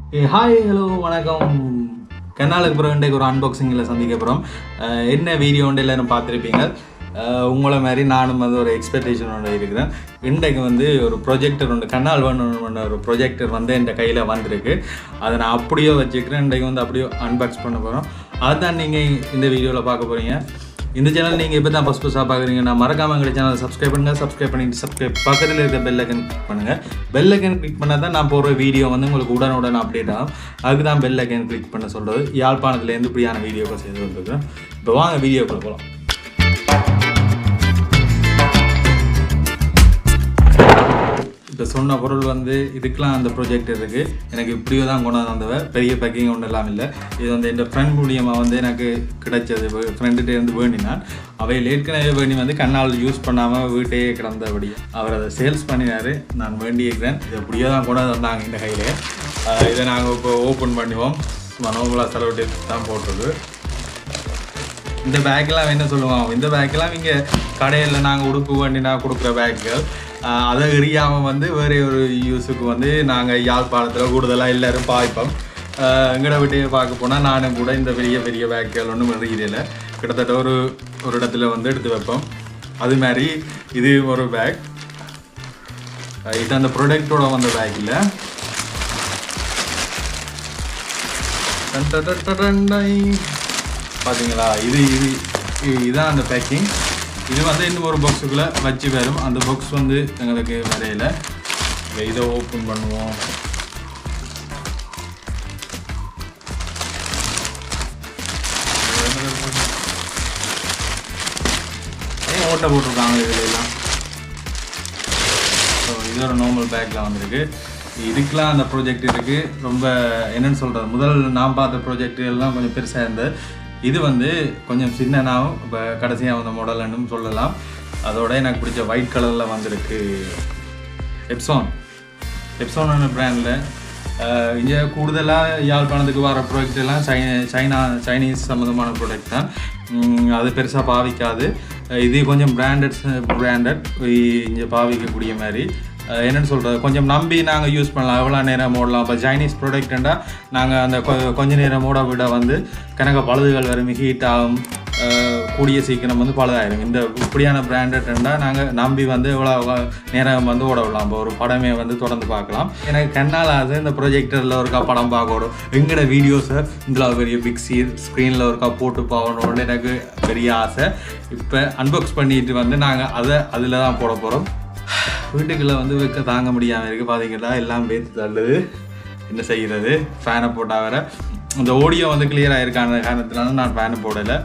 Hi hello வணக்கம். கண்ணாளுக்கு பிறகு இன்றைக்கு ஒரு அன்பாக்சிங்கில் சந்திக்க போகிறோம். என்ன வீடியோ ஒன்று எல்லோரும் பார்த்துருப்பீங்க. உங்களை மாதிரி நானும் வந்து ஒரு எக்ஸ்பெக்டேஷன் ஒன்று இருக்கிறேன். இன்றைக்கு வந்து ஒரு ப்ரொஜெக்டர் ஒன்று கண்ணால் வேணும்னு ஒரு ப்ரொஜெக்டர் வந்து என் கையில் வந்திருக்கு. அதை நான் அப்படியே வச்சுக்கிறேன். இன்றைக்கு வந்து அப்படியே அன்பாக்ஸ் பண்ண போகிறோம். அதுதான் நீங்கள் இந்த வீடியோவில் பார்க்க போகிறீங்க. இந்த சேனல் நீங்கள் இப்போ தான் புதுசாக பார்க்குறீங்கன்னா மறக்காமல் எங்கள் சேனலை சப்ஸ்கிரைப் பண்ணுங்கள். சப்ஸ்கிரைப் பண்ணிட்டு பக்கத்தில் இருக்க பெல் ஐக்கன் கிளிக் பண்ணுங்கள். பெல் ஐக்கன் கிளிக் பண்ணால் தான் நான் போடுற வீடியோ வந்து உங்களுக்கு உடனுடன் அப்டேட் ஆகும். அதுக்கு தான் பெல் ஐக்கன் கிளிக் பண்ண சொல்கிறது. யாழ்ப்பாணத்துலேருந்து இப்படியான வீடியோக்கள் செய்து கொண்டிருக்கிறேன். இப்போ வாங்க வீடியோக்குள்ள போகலாம். இப்போ சொன்ன பொருள் வந்து இதுக்கெலாம் அந்த ப்ரொஜெக்ட் இருக்குது. எனக்கு இப்படியோ தான் கொண்டாந்து வந்தவ. பெரிய பேக்கிங் ஒன்றும் எல்லாம் இல்லை. இது வந்து என் ஃப்ரெண்ட் மூலியமாக வந்து எனக்கு கிடைச்சது. ஃப்ரெண்டுகிட்டே இருந்து வேண்டினான். அவையில் ஏற்கனவே வேண்டி வந்து கண்ணால் யூஸ் பண்ணாமல் வீட்டையே கிடந்தபடி அவர் அதை சேல்ஸ் பண்ணினார். நான் வேண்டியிருக்கிறேன். இது எப்படியோ தான் கொண்டாந்து வந்தாங்க இந்த கையில். இதை நாங்கள் இப்போ ஓப்பன் பண்ணுவோம். மனோபலா செலவு தான் போட்டுருக்கு. இந்த பேக்கெல்லாம் என்ன சொல்லுவோம், இந்த பேக்கெல்லாம் இங்கே கடையில் நாங்கள் உடுப்பு வேண்டினா கொடுக்குற பேக்குகள். அதை எரியாமல் வந்து வேறு ஒரு யூஸுக்கு வந்து நாங்கள் யாழ்ப்பாணத்தில் கூடுதலாக எல்லோரும் பாய்ப்போம். எங்கட வீட்டையே பார்க்க போனால் நானும் கூட இந்த பெரிய பெரிய பேக்குகள் ஒன்றும் எறியதில்லை. கிட்டத்தட்ட ஒரு இடத்துல வந்து எடுத்து வைப்போம். அது மாதிரி இது ஒரு பேக். இது அந்த ப்ராடக்டோட வந்த பேக் இல்லை. பார்த்தீங்களா, இதுதான் அந்த பேக்கிங். இது வந்து இன்னும் ஒரு பாக்ஸுக்குள்ளே வச்சு வரும். அந்த பாக்ஸ் வந்து எங்களுக்கு வரையில. இதை ஓப்பன் பண்ணுவோம். ஓட்டை போட்டிருக்காங்க இதுலாம். ஸோ இது ஒரு நார்மல் பேக்கில் வந்துருக்கு. இதுக்கெலாம் அந்த ப்ராஜெக்ட் இருக்குது. ரொம்ப என்னென்னு சொல்கிறது, முதல் நான் பார்த்த ப்ராஜெக்ட் எல்லாம் கொஞ்சம் பெருசாக இருந்தது. இது வந்து கொஞ்சம் சின்னனாகவும் இப்போ கடைசியாக வந்த மாடல்னு சொல்லலாம். அதோட எனக்கு பிடிச்ச ஒயிட் கலரில் வந்திருக்கு. எப்சான் பிராண்டில் இங்கே கூடுதலாக யாழ்ப்பாணத்துக்கு வர ப்ராடக்ட் எல்லாம் சைனீஸ் சம்மந்தமான ப்ராடக்ட் தான். அது பெருசாக பாவிக்காது. இது கொஞ்சம் பிராண்டட் இங்கே பாவிக்கக்கூடிய மாதிரி. என்னென்னு சொல்கிறது, கொஞ்சம் நம்பி நாங்கள் யூஸ் பண்ணலாம். எவ்வளோ நேரம் ஓடலாம். இப்போ சைனீஸ் ப்ராடக்ட்டுண்டா நாங்கள் அந்த கொஞ்ச நேரம் ஓட விட வந்து கணக்கு பழுதுகள் வரும், ஹீட் ஆகும், கூடிய சீக்கிரம் வந்து பழுதாயிரும். இந்த இப்படியான பிராண்டட்ண்டா நாங்கள் நம்பி வந்து எவ்வளோ நேரம் வந்து ஓட விடலாம். இப்போ ஒரு படமே வந்து தொடர்ந்து பார்க்கலாம். எனக்கு கண்ணால் ஆசை இந்த ப்ரொஜெக்டரில் ஒருக்கா படம் பார்க்கணும். எங்களோட வீடியோஸை இதில் பெரிய பிக் ஸ்க்ரீனில் ஒருக்கா போட்டு பார்க்கணுன்னு எனக்கு பெரிய ஆசை. இப்போ அன்பாக்ஸ் பண்ணிட்டு வந்து நாங்கள் அதில் தான் போட போகிறோம். வீட்டுக்குள்ளே வந்து வைக்க தாங்க முடியாமல் இருக்குது. பார்த்தீங்கன்னா எல்லாம் பேத்து தள்ளுது. என்ன செய்கிறது, ஃபேனை போட்டால் வேறு இந்த ஆடியோ வந்து கிளியராக இருக்கான காரணத்தினால நான் ஃபேனை போடலை.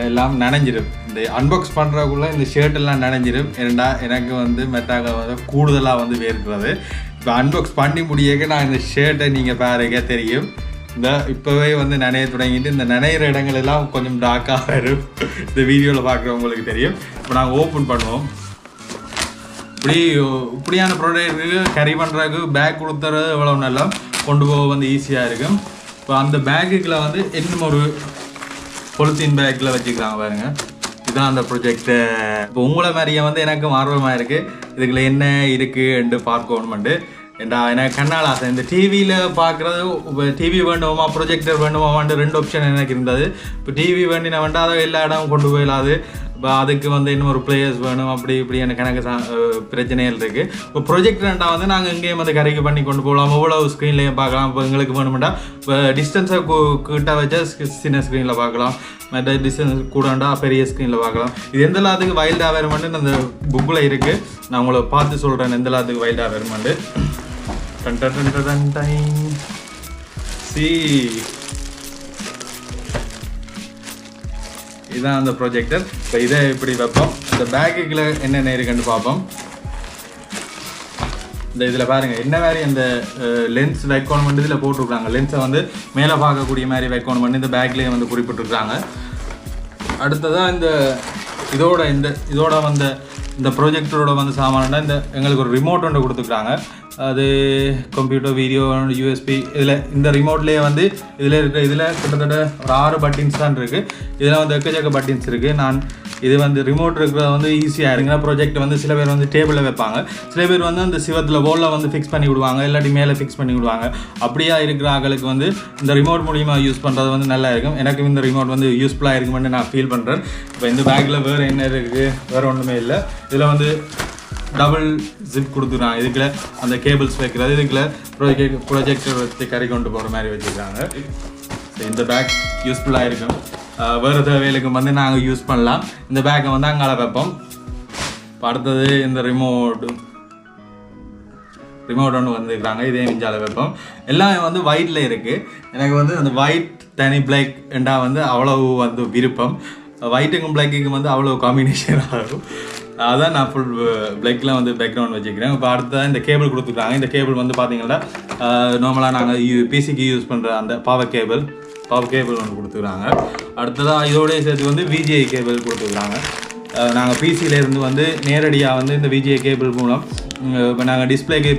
எல்லாம் நனைஞ்சிடும். இந்த அன்பாக்ஸ் பண்ணுறதுக்குள்ளே இந்த ஷர்ட்டெல்லாம் நனைஞ்சிடும். ஏன்னா எனக்கு வந்து மெட்டாக வந்து கூடுதலாக வந்து வேர்க்கிறது. இப்போ அன்பாக்ஸ் பண்ணி முடியக்க நான் இந்த ஷர்ட்டை நீங்கள் பாருங்க தெரியும். இந்த இப்போவே வந்து நனைய தொடங்கிட்டு இந்த நனைகிற இடங்கள் எல்லாம் கொஞ்சம் டார்க்காக வரும். இந்த வீடியோவில் பார்க்குறவங்களுக்கு தெரியும். இப்போ நாங்கள் ஓப்பன் பண்ணுவோம். இப்படியான ப்ராடக்ட்டுக்கு கேரி பண்ணுறதுக்கு பேக் கொடுத்துறது எவ்வளோ நல்லா கொண்டு போக வந்து ஈஸியாக இருக்கும். இப்போ அந்த பேக்குக்குள்ள வந்து இன்னும் ஒரு பொலித்தீன் பேக்கில் வச்சுக்கிறாங்க பாருங்க. இதுதான் அந்த ப்ரொஜெக்டை. இப்போ உங்களை மாதிரியே வந்து எனக்கு ஆர்வமாக இருக்குது இதுக்குள்ள என்ன இருக்குன்னு பார்க்கணுமெண்டு. எனக்கு கண்ணால் ஆசை. இந்த டிவியில் பார்க்குறது, இப்போ டிவி வேண்டுமா ப்ரொஜெக்டர் வேண்டுமாவான்ட்டு 2 ஆப்ஷன் எனக்கு இருந்தது. இப்போ டிவி வேண்டினா வேண்டாம், அதை எல்லா இடமும் கொண்டு போயிடாது. இப்போ அதுக்கு வந்து இன்னும் ஒரு பிளேயர்ஸ் வேணும். அப்படி இப்படி எனக்கு பிரச்சனைகள் இருக்குது. இப்போ ப்ரொஜெக்டர்ண்டா வந்து நாங்கள் எங்கேயும் வந்து கரைக்கு பண்ணி கொண்டு போகலாம். எவ்வளோ ஸ்க்ரீன்லேயும் பார்க்கலாம். இப்போ எங்களுக்கு வேணுமெண்டா இப்போ டிஸ்டன்ஸை கிட்ட வச்சா சின்ன ஸ்க்ரீனில் பார்க்கலாம். மற்ற டிஸ்டன்ஸ் கூடண்டா பெரிய ஸ்க்ரீனில் பார்க்கலாம். இது எந்த லாத்துக்கு வைல்டாக வருமெண்டு அந்த புக்கில் இருக்குது. நான் உங்களை பார்த்து சொல்கிறேன் எந்த லாத்துக்கு வைல்டாக வருமெண்டு. இதுதான் அந்த ப்ரொஜெக்டர். இப்போ இதை இப்படி வைப்போம். இந்த பேக்குக்குள்ள என்னென்ன இருக்குன்னு பார்ப்போம். இந்த இதில் பாருங்கள் என்ன மாதிரி அந்த லென்ஸ் வைக்கணும் இதில் போட்டிருக்காங்க. லென்ஸை வந்து மேலே பார்க்கக்கூடிய மாதிரி வைக்கணும் இந்த பேக்லேயே வந்து குறிப்பிட்டிருக்காங்க. அடுத்ததாக இதோட வந்த இந்த ப்ரொஜெக்டரோட வந்து சாமானா இந்த எங்களுக்கு ஒரு ரிமோட் ஒன்று கொடுத்துருக்காங்க. அது கம்ப்யூட்டர், வீடியோ, யூஎஸ்பி. இந்த ரிமோட்லேயே வந்து இதில் கிட்டத்தட்ட ஒரு 6 பட்டின்ஸ் தான் இருக்குது. இதில் வந்து எக்கச்சக்க பட்டின்ஸ் இருக்குது. நான் இது வந்து ரிமோட் இருக்கிறது வந்து ஈஸியாக இருக்குங்க. ப்ரொஜெக்ட் வந்து சில பேர் வந்து டேபிளில் வைப்பாங்க, சில பேர் வந்து அந்த சிவத்தில் போலில் வந்து ஃபிக்ஸ் பண்ணி விடுவாங்க, இல்லாட்டி மேலே ஃபிக்ஸ் பண்ணி விடுவாங்க. அப்படியா இருக்கிற ஆளுக்கு வந்து இந்த ரிமோட் மூலிமா யூஸ் பண்ணுறது வந்து நல்லா இருக்கும். எனக்கு இந்த ரிமோட் வந்து யூஸ்ஃபுல்லாக இருக்குமென்னு நான் ஃபீல் பண்ணுறேன். இப்போ இந்த பேக்கில் வேறு என்ன இருக்குது, வேறு ஒன்றுமே இல்லை. இதில் வந்து டபுள் ஜிப் கொடுத்துருக்காங்க. இதுக்குள்ள அந்த கேபிள்ஸ் வைக்கிறது, இதுக்குள்ள ப்ரொஜெக்டர் வச்சு கறி கொண்டு போகிற மாதிரி வச்சுருக்காங்க. இந்த பேக் யூஸ்ஃபுல்லாக இருக்கும். வேறு தேவைகளுக்கு வந்து நாங்கள் யூஸ் பண்ணலாம். இந்த பேக்கை வந்து அங்கால வைப்போம். அடுத்தது இந்த ரிமோட் ஒன்று வந்துருக்காங்க, இதே மிஞ்சால வைப்போம். எல்லாமே வந்து ஒயிட்டில் இருக்குது. எனக்கு வந்து அந்த ஒயிட் தனி பிளாக் என்றா வந்து அவ்வளவு வந்து விருப்பம். ஒயிட்டுக்கும் பிளாக்குக்கும் வந்து அவ்வளோ காம்பினேஷன் ஆகும். அதான் நான் ஃபுல் பிளாக்ல வந்து பேக்ரவுண்ட் வச்சுக்கிறேன். இப்போ அடுத்ததான் இந்த கேபிள் கொடுத்துருக்காங்க. இந்த கேபிள் வந்து பார்த்தீங்கன்னா நார்மலாக நாங்கள் பிசிக்கு யூஸ் பண்ணுற அந்த பவர் கேபிள் ஒன்று கொடுத்துருக்காங்க. அடுத்ததாக இதோடய சேர்த்து வந்து விஜிஐ கேபிள் கொடுத்துருக்காங்க. நாங்கள் பிசியிலேருந்து வந்து நேரடியாக வந்து இந்த விஜிஐ கேபிள் மூலம் இப்போ நாங்கள்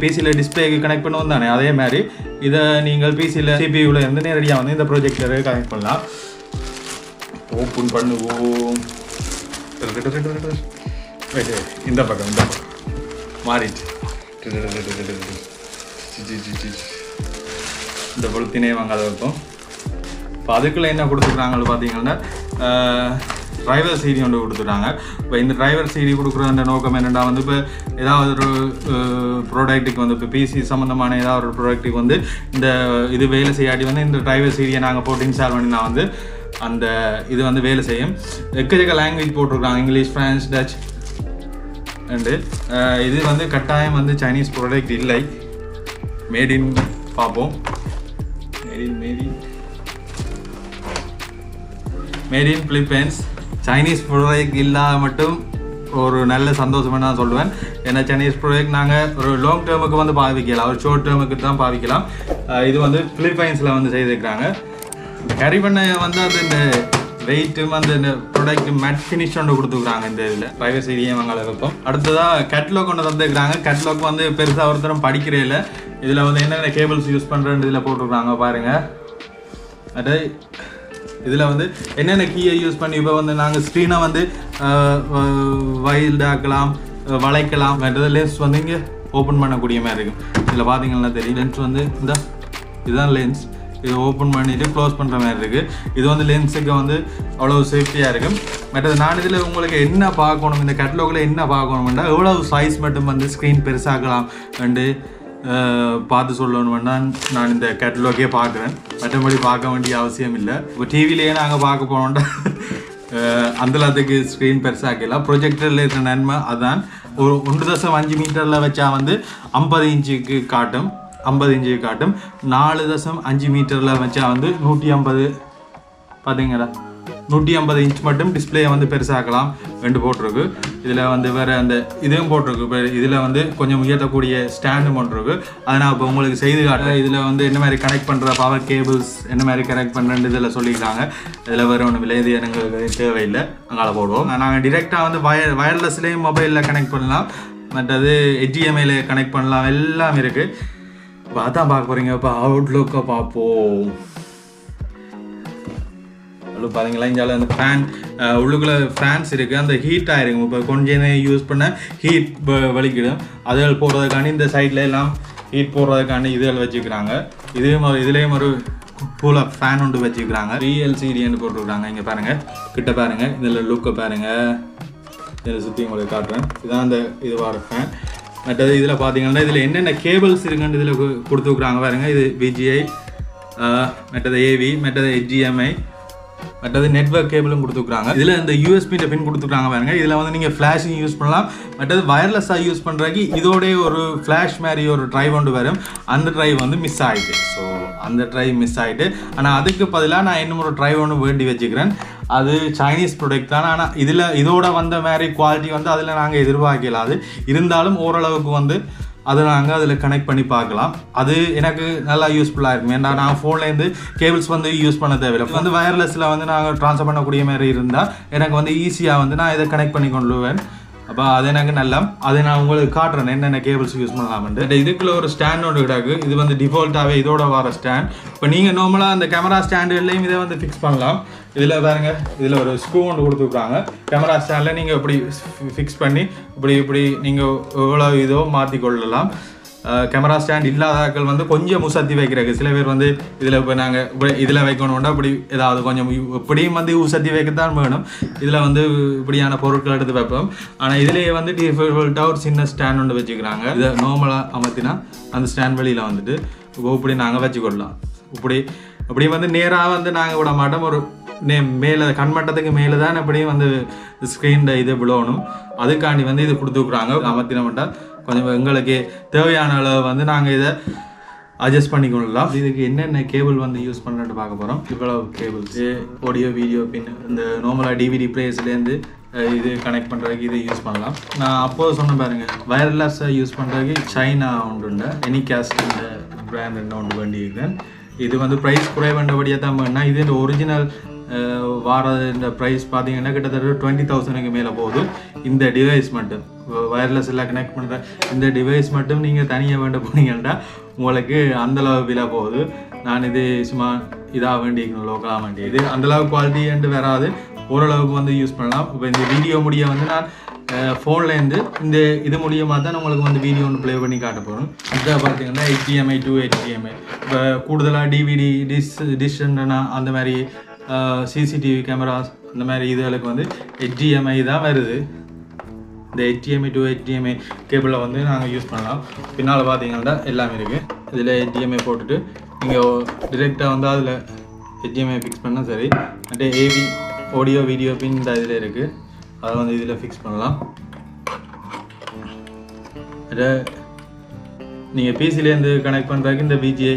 பிசியில் டிஸ்பிளேக்கு கனெக்ட் பண்ணுவோம் தானே, அதே மாதிரி இதை நீங்கள் பிசியில் சிபியூவில் இருந்து நேரடியாக வந்து இந்த ப்ரொஜெக்டரை கனெக்ட் பண்ணலாம். ஓப்பன் பண்ணுவோம். இந்த பக்கம் மாறிட்டு இந்த பொழுத்தினே வாங்காத வைப்போம். இப்போ அதுக்குள்ளே என்ன கொடுத்துருக்காங்கன்னு பார்த்தீங்கன்னா டிரைவர் சிடி ஒன்று கொடுத்துட்டாங்க. இப்போ இந்த டிரைவர் சிடி கொடுக்குற நோக்கம் என்னென்னா வந்து இப்போ ஏதாவது ஒரு ப்ராடக்ட்டுக்கு வந்து இப்போ பிசி சம்மந்தமான ஏதாவது ஒரு ப்ராடக்ட்டுக்கு வந்து இந்த இது வேலை செய்யாட்டி வந்து இந்த டிரைவர் சிடியை நாங்கள் போட்டு இன்ஸ்டால் பண்ணினா வந்து அந்த இது வந்து வேலை செய்யும். எக்கச்சக்க லாங்குவேஜ் போட்டிருக்காங்க, இங்கிலீஷ், ஃப்ரான்ஸ், டச் அண்டு இது வந்து கட்டாயம் வந்து சைனீஸ் ப்ராடக்ட் இல்லை. மேட் இன் பார்ப்போம். Made in Philippines. Chinese product இல்லாத மட்டும் ஒரு நல்ல சந்தோஷமாக நான் சொல்லுவேன். ஏன்னா சைனீஸ் ப்ராடக்ட் நாங்கள் ஒரு லாங் டேர்முக்கு வந்து பாவிக்கலாம், ஒரு ஷார்ட் டேர்முக்கு தான் பாவிக்கலாம். இது வந்து பிலிப்பைன்ஸில் வந்து செய்திருக்கிறாங்க. கேரி பண்ண வந்து அது இந்த வெயிட்டும் அந்த இந்த ப்ராடக்ட் மேட் ஃபினிஷ் ஒன்று கொடுத்துருக்குறாங்க. இந்த இதில் ப்ரைவசி வாங்கல வைப்போம். அடுத்ததாக கேட்லாக் ஒன்று தந்துருக்குறாங்க. கேட்லாக் வந்து பெருசாக ஒருத்தரும் படிக்கிறே இல்லை. இதில் வந்து என்னென்ன கேபிள்ஸ் யூஸ் பண்ணுறேன்னு இதில் போட்டுருக்குறாங்க பாருங்கள். அது இதில் வந்து என்னென்ன கீயை யூஸ் பண்ணி இப்போ வந்து நாங்கள் ஸ்க்ரீனை வந்து வைல்டாக்கலாம், வளைக்கலாம். மற்றது லென்ஸ் வந்து இங்கே ஓப்பன் பண்ணக்கூடிய மாதிரி இருக்கும். இதில் பார்த்தீங்கன்னா தெரியும், லென்ஸ் வந்து இதுதான் லென்ஸ். இது ஓப்பன் பண்ணிவிட்டு க்ளோஸ் பண்ணுற மாதிரி இருக்குது. இது வந்து லென்ஸுக்கு வந்து அவ்வளோ சேஃப்டியாக இருக்கும். மற்றது நான் இதில் உங்களுக்கு என்ன பார்க்கணும், இந்த கேட்லாகில் என்ன பார்க்கணும்னா எவ்வளவு சைஸ் மட்டும் வந்து ஸ்க்ரீன் பெருசாக்கலாம் அண்டு பார்த்து சொல்லணும்னா நான் இந்த கேட்லாகே பார்க்குறேன். மற்றபடி பார்க்க வேண்டிய அவசியம் இல்லை. இப்போ டிவிலேயே நாங்கள் பார்க்க போனோம்னா அந்தளத்துக்கு ஸ்க்ரீன் பெருசாக்கலாம். ப்ரொஜெக்டரில் இருக்கிற நன்மை அதுதான். ஒரு 1.5 மீட்டரில் வச்சா வந்து 50 இன்ச்சுக்கு காட்டும், 50 இன்ச்சுக்கு காட்டும். 4.5 மீட்டரில் வச்சா வந்து 150, பார்த்தீங்களா, 150 இன்ச் மட்டும் டிஸ்பிளே வந்து பெருசாக்கலாம் ரெண்டு போட்டிருக்கு. இதில் வந்து வேறு அந்த இதுவும் போட்டிருக்கு. இப்போ இதில் வந்து கொஞ்சம் உயர்த்தக்கூடிய ஸ்டாண்டும் போட்டிருக்கு. அதை நான் இப்போ உங்களுக்கு செய்து காட்டுறேன். இதில் வந்து என்ன மாதிரி கனெக்ட் பண்ணுற பவர் கேபிள்ஸ் என்ன மாதிரி கனெக்ட் பண்ணுறேன்னு இதில் சொல்லியிருக்காங்க. இதில் வேறு ஒன்றும் இல்லை, இது எனக்கு தேவையில்லை, அங்கால போடுவோம். நாங்கள் டிரெக்டாக வந்து வயர்லெஸ்லேயும் மொபைலில் கனெக்ட் பண்ணலாம், மற்றது HDMIயில் கனெக்ட் பண்ணலாம், எல்லாம் இருக்குது. இப்போ அதான் பார்க்க போகிறீங்க. இப்போ அவுட்லுக்கை பார்ப்போம். பார்த்தீங்களா, இங்கே அந்த ஃபேன் உள்ளுக்குள்ளே ஃபேன்ஸ் இருக்குது, அந்த ஹீட் ஆகிருக்கும். இப்போ கொஞ்சம் யூஸ் பண்ண ஹீட் வலிக்கிடும். அதுகள் போடுறதுக்காண்டி இந்த சைடில் எல்லாம் ஹீட் போடுறதுக்காண்டி இதுகள் வச்சுக்கிறாங்க. இதுலேயும் ஒரு கூலாக ஃபேன் ஒன்று வச்சுக்கிறாங்க. VLCDன்னு போட்டுருக்குறாங்க. இங்கே பாருங்கள், கிட்ட பாருங்கள், இதில் லுக்கை பாருங்கள், இதில் சுற்றி உங்களுக்கு காட்டுறேன். இதுதான் அந்த இது வர ஃபேன். மற்றது இதில் பார்த்தீங்கன்னா இதில் என்னென்ன கேபிள்ஸ் இருக்குன்னு இதில் கொடுத்துருக்குறாங்க பாருங்கள். இது VGA, மற்றது AV, மற்றது HDMI, மற்றது நெட்வொர்க் கேபிளும் கொடுத்துருக்காங்க. இதில் இந்த USB பின் கொடுத்துருக்காங்க பாருங்க. இதில் வந்து நீங்கள் ஃப்ளாஷிங் யூஸ் பண்ணலாம். மற்றது வயர்லெஸ்ஸாக யூஸ் பண்ணுறதுக்கு இதோடைய ஒரு ஃப்ளாஷ் மாதிரி ஒரு ட்ரைவ் ஒன்று வரும். அந்த ட்ரைவ் வந்து மிஸ் ஆகிட்டு, ஸோ அந்த ட்ரைவ் மிஸ் ஆகிட்டு. ஆனால் அதுக்கு பதிலாக நான் இன்னும் ஒரு ட்ரைவ் ஒன்று வேண்டி வச்சுக்கிறேன். அது சைனீஸ் ப்ராடக்ட் தான். ஆனால் இதோட வந்த மாதிரி குவாலிட்டி வந்து அதில் நாங்கள் எதிர்பார்க்கலாது. இருந்தாலும் ஓரளவுக்கு வந்து அதை நாங்கள் அதில் கனெக்ட் பண்ணி பார்க்கலாம். அது எனக்கு நல்லா யூஸ்ஃபுல்லாக இருக்கும். ஏன்னா நான் ஃபோன்லேருந்து கேபிள்ஸ் வந்து யூஸ் பண்ண தேவையில்லை. வந்து வயர்லெஸில் வந்து நாங்கள் ட்ரான்ஸ்ஃபர் பண்ணக்கூடிய மாதிரி இருந்தால் எனக்கு வந்து ஈஸியாக வந்து நான் இதை கனெக்ட் பண்ணி கொள்ளுவேன். அப்போ அது எனக்கு நல்லா அதை நான் உங்களுக்கு காட்டுறேன் என்னென்ன கேபிள்ஸ் யூஸ் பண்ணலாம்ட்டு. இதுக்குள்ள ஒரு ஸ்டாண்ட் ஒன்று கிடக்கு. இது வந்து டிஃபால்ட்டாகவே இதோட வர ஸ்டாண்ட். இப்போ நீங்கள் நார்மலாக அந்த கேமரா ஸ்டாண்டுலையும் இதை வந்து ஃபிக்ஸ் பண்ணலாம். இதில் பாருங்க, இதில் ஒரு ஸ்க்ரூ ஒன்று கொடுத்துருக்காங்க. கேமரா ஸ்டாண்டில் நீங்கள் இப்படி ஃபிக்ஸ் பண்ணி இப்படி நீங்கள் எவ்வளோ இதோ மாற்றிக்கொள்ளலாம். கேமரா ஸ்டாண்ட் இல்லாதாக்கள் வந்து கொஞ்சம் உசத்தி வைக்கிறாங்க. சில பேர் வந்து இதில் இப்போ நாங்கள் இப்படி இதில் வைக்கணும்னா இப்படி ஏதாவது கொஞ்சம் இப்படியும் வந்து உசத்தி வைக்கத்தான் வேணும். இதில் வந்து இப்படியான பொருட்கள் எடுத்து வைப்போம். ஆனால் இதிலேயே வந்து டிஃபால்ட்டாக ஒரு சின்ன ஸ்டாண்ட் ஒன்று வச்சுக்கிறாங்க. இதை நார்மலாக அமர்த்தினா அந்த ஸ்டாண்ட் வெளியில் வந்துட்டு இப்படி நாங்கள் வச்சுக்கொள்ளலாம். இப்படி வந்து நேராக வந்து நாங்கள் விட மாட்டோம். ஒரு மேலே கண்மட்டத்துக்கு மேலே தான் எப்படியும் வந்து ஸ்க்ரீனில் இது விழணும். அதுக்காண்டி வந்து இது கொடுத்துருக்குறாங்க. அமர்த்தின மட்டும் கொஞ்சம் எங்களுக்கு தேவையான அளவு வந்து நாங்கள் இதை அட்ஜஸ்ட் பண்ணிக்கொள்ளலாம். இதுக்கு என்னென்ன கேபிள் வந்து யூஸ் பண்ணுறது பார்க்க போகிறோம். இவ்வளவு கேபிள்ஸ், ஆடியோ வீடியோ பின், இந்த நார்மலாக டிவிடி பிளேஸ்லேருந்து இது கனெக்ட் பண்ணுறதுக்கு இது யூஸ் பண்ணலாம். நான் அப்போது சொன்ன பாருங்க, வயர்லெஸ்ஸை யூஸ் பண்ணுறதுக்கு சைனா ஒன்று எனிகாஸ்ட் இந்த பிராண்ட் ஒன்று வேண்டியிருக்கேன். இது வந்து ப்ரைஸ் குறைவேண்டபடியாக தான் வேணுன்னா இது இந்த ஒரிஜினல் வார இந்த ப்ரைஸ் பார்த்தீங்கன்னா கிட்டத்தட்ட 20,000க்கு மேலே போகுது. இந்த டிவைஸ் மட்டும் வயர்லெஸ் எல்லாம் கனெக்ட் பண்ணுற இந்த டிவைஸ் மட்டும் நீங்கள் தனியாக வேண்ட போனீங்கன்னா உங்களுக்கு அந்தளவு விலை போகுது. நான் இது சும்மா இதாக வேண்டிக்கணும், லோக்கலாக வேண்டி இது அந்தளவு குவாலிட்டின்ட்டு வராது. ஓரளவுக்கு வந்து யூஸ் பண்ணலாம். இப்போ இந்த வீடியோ முடிய வந்து நான் ஃபோன்லேருந்து இந்த இது மூலியமாக தான் உங்களுக்கு வந்து வீடியோ ஒன்று ப்ளே பண்ணி காட்ட போகிறோம். இதை பார்த்தீங்கன்னா HDMI to HDMI. இப்போ கூடுதலாக டிவிடி டிஷ்னா அந்த மாதிரி சிசிடிவி கேமராஸ் அந்த மாதிரி இதுகளுக்கு வந்து HDMI தான் வருது. இந்த HDMI to HDMI கேபிளை வந்து நாங்கள் யூஸ் பண்ணலாம். பின்னால் பார்த்தீங்கன்னா எல்லாமே இருக்குது. இதில் HDMI போட்டுட்டு நீங்கள் டிரெக்டாக வந்து அதில் HDMI ஃபிக்ஸ் பண்ணால் சரி. மற்ற ஏவி ஆடியோ வீடியோ பின் இந்த இதில் இருக்குது. அதை வந்து இதில் ஃபிக்ஸ் பண்ணலாம். அதை நீங்கள் பிசிலேருந்து கனெக்ட் பண்ணுறதுக்கு இந்த VGA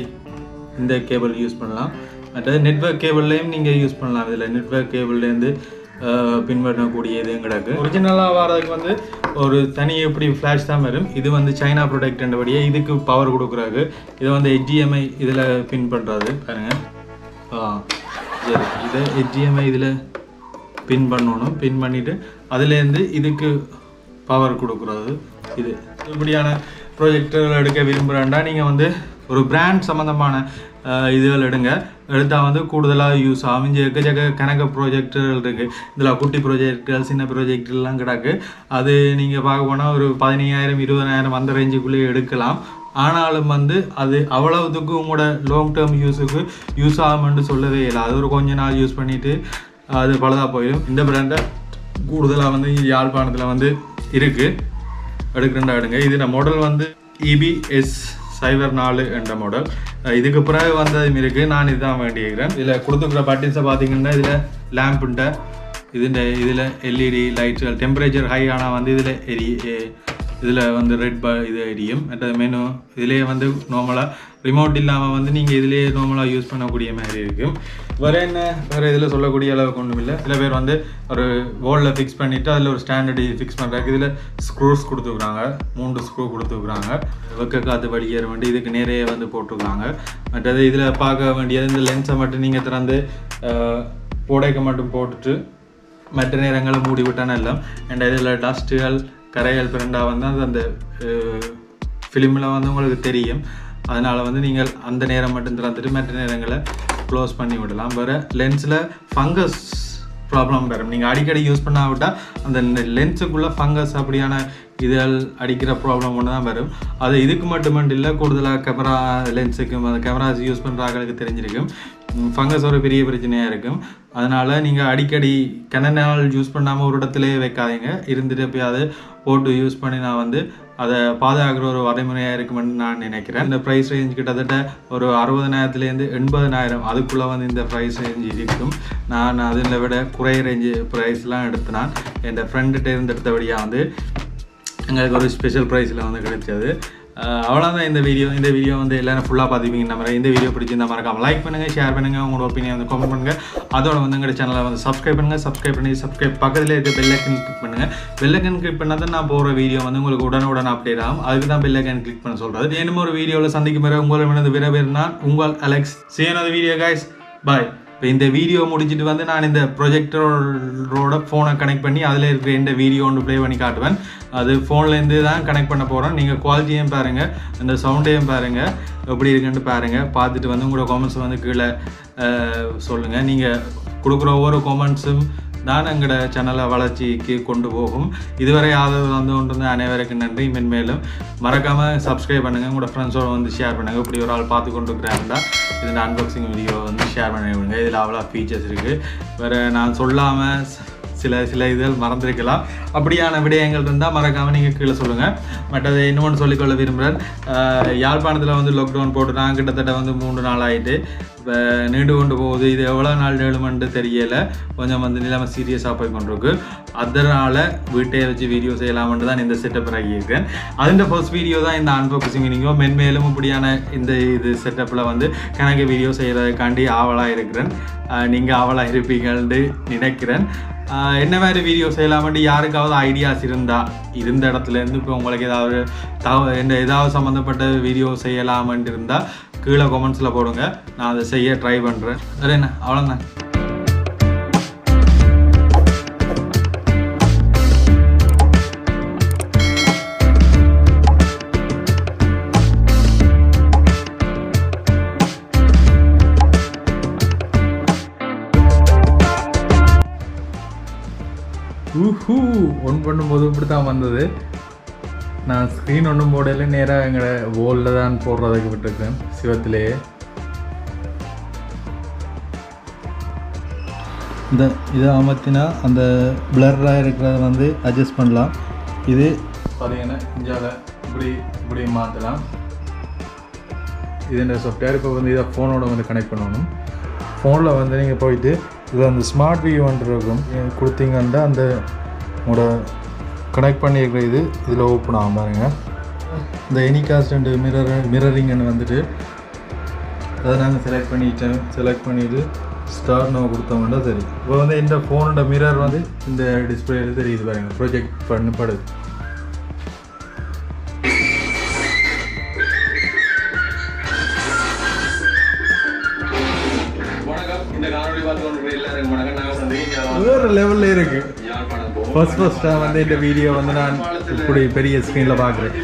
இந்த கேபிள் யூஸ் பண்ணலாம். மற்றது நெட்வொர்க் கேபிள்லேயும் நீங்கள் யூஸ் பண்ணலாம். இதில் நெட்வொர்க் கேபிள்லேருந்து பின்பற்றக்கூடிய இதுவும் கிடக்கு. ஒரிஜினலாக வர்றதுக்கு வந்து ஒரு தனி எப்படி ஃப்ளாஷ் தான் வரும். இது வந்து சைனா ப்ரொடக்ட்ன்றபடியே இதுக்கு பவர் கொடுக்குறாரு. இதை வந்து HDMI இதில் பின் பண்ணுறது பாருங்கள். சரி, இதை HDMI இதில் பின் பண்ணணும். பின் பண்ணிவிட்டு அதுலேருந்து இதுக்கு பவர் கொடுக்குறது. இது இப்படியான ப்ரொஜெக்டர்கள் எடுக்க விரும்புகிறேன்டா நீங்கள் வந்து ஒரு பிராண்ட் சம்மந்தமான இதுகள் எடுத்தால் வந்து கூடுதலாக யூஸ் ஆகும். இங்கே எக்கச்சக்க கணக்கு ப்ரொஜெக்டர்கள் இருக்குது. இதில் குட்டி ப்ரொஜெக்டர்கள் சின்ன ப்ரொஜெக்டர்லாம் கிடக்கு. அது நீங்கள் பார்க்க போனால் ஒரு 15,000 20,000 அந்த ரேஞ்சுக்குள்ளேயே எடுக்கலாம். ஆனாலும் வந்து அது அவ்வளவுத்துக்கு உங்களோட லாங் டேர்ம் யூஸுக்கு யூஸ் ஆகும்னு சொல்லவே இல்லை. அது ஒரு கொஞ்ச நாள் யூஸ் பண்ணிவிட்டு அது பழுதாக போயிடும். இந்த பிராண்டை கூடுதலாக வந்து யாழ்ப்பாணத்தில் வந்து இருக்குது. எடுக்கிறேன்டா எடுங்க. இது நான் மாடல் வந்து EBS04 என்ற மாடல். இதுக்கு பிறகு வந்ததும் இருக்குது. நான் இதுதான் வேண்டியிருக்கிறேன். இதில் கொடுத்துக்கிற பட்டின்ஸை பார்த்தீங்கன்னா இதில் லேம்புண்ட இதில் LED லைட்ஸுகள் டெம்பரேச்சர் ஹை ஆனால் வந்து இதில் வந்து ரெட் இது எரியும். மற்றது மெனு இதிலேயே வந்து நார்மலாக ரிமோட் இல்லாமல் வந்து நீங்கள் இதிலேயே நார்மலாக யூஸ் பண்ணக்கூடிய மாதிரி இருக்கும். வேறு இதில் சொல்லக்கூடிய அளவுக்கு ஒன்றும் இல்லை. சில பேர் வந்து ஒரு வாலில் ஃபிக்ஸ் பண்ணிவிட்டு அதில் ஒரு ஸ்டாண்டர்டு ஃபிக்ஸ் பண்ணுறாங்க. இதில் ஸ்க்ரூஸ் கொடுத்துருக்குறாங்க. 3 ஸ்க்ரூ கொடுத்துருக்குறாங்க. வெக்க காற்று வடிகிற வேண்டி இதுக்கு நிறைய வந்து போட்டிருக்காங்க. மற்றது இதில் பார்க்க வேண்டியது இந்த லென்ஸை மட்டும் நீங்கள் திறந்து போடைக்க மட்டும் போட்டுட்டு மற்ற நேரங்களை மூடி விட்டானே எல்லாம். அண்ட் இதில் டஸ்ட்டுகள் கரைகள் பிறண்டாக வந்து அந்த ஃபிலிமில் வந்து உங்களுக்கு தெரியும். அதனால் வந்து நீங்கள் அந்த நேரம் மட்டும் திறந்துட்டு மற்ற நேரங்களை க்ளோஸ் பண்ணி விடலாம். வேறு லென்ஸில் ஃபங்கஸ் ப்ராப்ளம் வரும். நீங்கள் அடிக்கடி யூஸ் பண்ணாவிட்டால் அந்த லென்ஸுக்குள்ளே ஃபங்கஸ் அப்படியான இதழ் அடிக்கிற ப்ராப்ளம் ஒன்று தான் வரும். அது இதுக்கு மட்டும் இல்லை, கூடுதலாக கேமரா லென்ஸுக்கும் அந்த கேமராஸ் யூஸ் பண்ணுற ஆட்களுக்கு தெரிஞ்சிருக்கும். ஃபங்கஸ் ஒரு பெரிய பிரச்சனையாக இருக்கும். அதனால் நீங்கள் அடிக்கடி கனநாள் யூஸ் பண்ணாமல் ஒரு இடத்துலேயே வைக்காதீங்க. இருந்துட்டு எப்பயாவது போட்டு யூஸ் பண்ணி நான் வந்து அதை பாதுகாக்கிற ஒரு வரைமுறையாக இருக்குமென்னு நான் நினைக்கிறேன். இந்த ப்ரைஸ் ரேஞ்ச் கிட்டத்தட்ட ஒரு 60,000 80,000 அதுக்குள்ளே வந்து இந்த ப்ரைஸ் ரேஞ்ச் இருக்கும். நான் அதில் விட குறை ரேஞ்சு ப்ரைஸ்லாம் எடுத்தினான். என் ஃப்ரெண்டுகிட்ட இருந்து எடுத்தபடியாக வந்து எங்களுக்கு ஒரு ஸ்பெஷல் ப்ரைஸில் வந்து கிடைச்சது. அவ்வளோதான் இந்த வீடியோ வந்து எல்லாரும் ஃபுல்லாக பார்த்துப்பீங்க. நம்ம இந்த வீடியோ பிடிச்சிருந்தா மறக்காமல் லைக் பண்ணுங்கள், ஷேர் பண்ணுங்கள், உங்களோட ஒப்பீனியன் வந்து கமெண்ட் பண்ணுங்கள். அதோட வந்து எங்கள் சேனலை வந்து சப்ஸ்கிரைப் பண்ணுங்கள். சப்ஸ்கிரைப் பக்கத்தில் இருக்க பெல் ஐக்கன் கிளிக் பண்ணுங்கள். பெல் ஐக்கன் கிளிக் பண்ணால் தான் நான் போகிற வீடியோ வந்து உங்களுக்கு உடனுடன் அப்டேட் ஆகும். அதுக்கு தான் பெல் ஐக்கன் கிளிக் பண்ண சொல்கிறது. இன்னும் ஒரு வீடியோவில் சந்திக்கும் பிறகு உங்களை வினது விரைவில் நான் உங்கள் Alex. See you another video guys. Bye. இப்போ இந்த வீடியோ முடிச்சுட்டு வந்து நான் இந்த ப்ரொஜெக்டரோட ஃபோனை கனெக்ட் பண்ணி அதில் இருக்கிற இந்த வீடியோ ஒன்று ப்ளே பண்ணி காட்டுவேன். அது ஃபோன்லேருந்து தான் கனெக்ட் பண்ண போகிறோம். நீங்கள் குவாலிட்டியும் பாருங்கள், அந்த சவுண்டையும் பாருங்கள், எப்படி இருக்குன்ட்டு பாருங்கள். பார்த்துட்டு வந்து உங்களோட காமெண்ட்ஸ் வந்து கீழே சொல்லுங்கள். நீங்கள் கொடுக்குற ஒவ்வொரு காமெண்ட்ஸும் தான் எங்களோட சேனலை வளர்ச்சிக்கு கொண்டு போகும். இதுவரை ஆதரவு வந்து கொண்டு வந்து அனைவருக்கும் நன்றி. மென்மேலும் மறக்காமல் சப்ஸ்கிரைப் பண்ணுங்கள், உங்களோட ஃப்ரெண்ட்ஸோட வந்து ஷேர் பண்ணுங்கள். இப்படி ஒரு ஆள் பார்த்து கொண்டு இருக்கிறாருந்தா இதில் அன்பாக்சிங் வீடியோ வந்து ஷேர் பண்ணி விடுங்க. இதில் அவ்வளோ ஃபீச்சர்ஸ் இருக்குது. வேறு நான் சொல்லாமல் சில இதுகள் மறந்துருக்கலாம். அப்படியான விடயங்கள் இருந்தால் மறக்காமல் நீங்கள் கீழே சொல்லுங்கள். பட் அதை இன்னொன்று சொல்லிக்கொள்ள விரும்புகிறேன். யாழ்ப்பாணத்தில் வந்து லாக்டவுன் போட்டு நான் கிட்டத்தட்ட வந்து 3 நாள் ஆகிட்டு இப்போ நீண்டு கொண்டு போகுது. இது எவ்வளோ நாள் நீளுமென்று தெரியலை. கொஞ்சம் வந்து நிலைமை சீரியஸாக போய் கொண்டிருக்கு. அதனால் வீட்டையை வச்சு வீடியோ செய்யலாமென்று தான் இந்த செட்டப் இறக்கியிருக்கேன். அதுன்ற ஃபர்ஸ்ட் வீடியோ தான் இந்த அன்பாக்சிங் வீடியோ. மென்மேலும் இப்படியான இது செட்டப்பில் வந்து கணக்கு வீடியோ செய்கிறதுக்காண்டி ஆவலாக இருக்கிறேன். நீங்கள் ஆவலாக இருப்பீங்கள்னு நினைக்கிறேன். என்ன மாதிரி வீடியோ செய்யலாமென்று யாருக்காவது ஐடியாஸ் இருந்த இடத்துலேருந்து இப்போ உங்களுக்கு ஏதாவது சம்மந்தப்பட்ட வீடியோ செய்யலாமென்று இருந்தால் கீழே கமெண்ட்ஸில் போடுங்க. நான் அதை செய்ய ட்ரை பண்ணுறேன். வேறு என்ன, அவ்வளோதான். ஒன் பண்ணும்போது இப்படி தான் வந்தது. நான் ஸ்க்ரீன் ஒன்றும் போடல, நேராக எங்களை வாலில் தான் போடுறதுக்கு விட்டுருக்கேன் சிவத்திலேயே. இதை அமர்த்தினா அந்த பிளர்ராக இருக்கிறத வந்து அட்ஜஸ்ட் பண்ணலாம். இது பார்த்தீங்கன்னா இந்தியாவில் இப்படி மாற்றலாம். இது இந்த சாஃப்ட்வேர் இப்போ வந்து இதை ஃபோனோட வந்து கனெக்ட் பண்ணணும். ஃபோனில் வந்து நீங்கள் போயிட்டு இது அந்த ஸ்மார்ட் வியூன்ட்டு இருக்கும், கொடுத்தீங்கன்னா அந்த உங்களோட கனெக்ட் பண்ணியிருக்கிற இதில் ஓப்பன் ஆகும் பாருங்க. இந்த எனிகாஸ்ட் அண்டு மிரரிங்னு வந்துட்டு அதை நாங்கள் செலக்ட் பண்ணிவிட்டு ஸ்டார்ட் நம்ம கொடுத்தோம்னா சரி. இப்போ வந்து இந்த ஃபோனோட மிரர் வந்து இந்த டிஸ்பிளேயில் தெரியுது பாருங்க, ப்ரொஜெக்ட் பண்ணப்படுது. வேறு லெவலில் இருக்கு. ஃபர்ஸ்ட்டாக வந்து இந்த வீடியோ வந்து நான் இப்படி பெரிய ஸ்க்ரீனில் பார்க்குறேன்.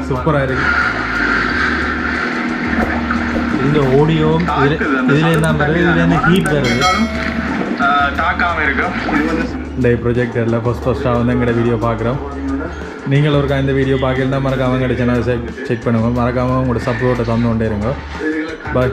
சூப்பராக இருக்கு. இந்த ஆடியோ இதில் என்ன வருது, இதில் என்ன ஹீட் வருது தாக்காமல் இருக்கும். இந்த ப்ரொஜெக்டரில் ஃபஸ்ட்டாக வந்து எங்களோட வீடியோ பார்க்குறோம். நீங்கள் ஒருக்கா இந்த வீடியோ பார்க்கலாம், மறக்காமல் எங்களோட சேனலை செக் பண்ணுங்கள். மறக்காமல் உங்களோட சப்போர்ட்டை தந்து கொண்டே இருங்க. பாய்.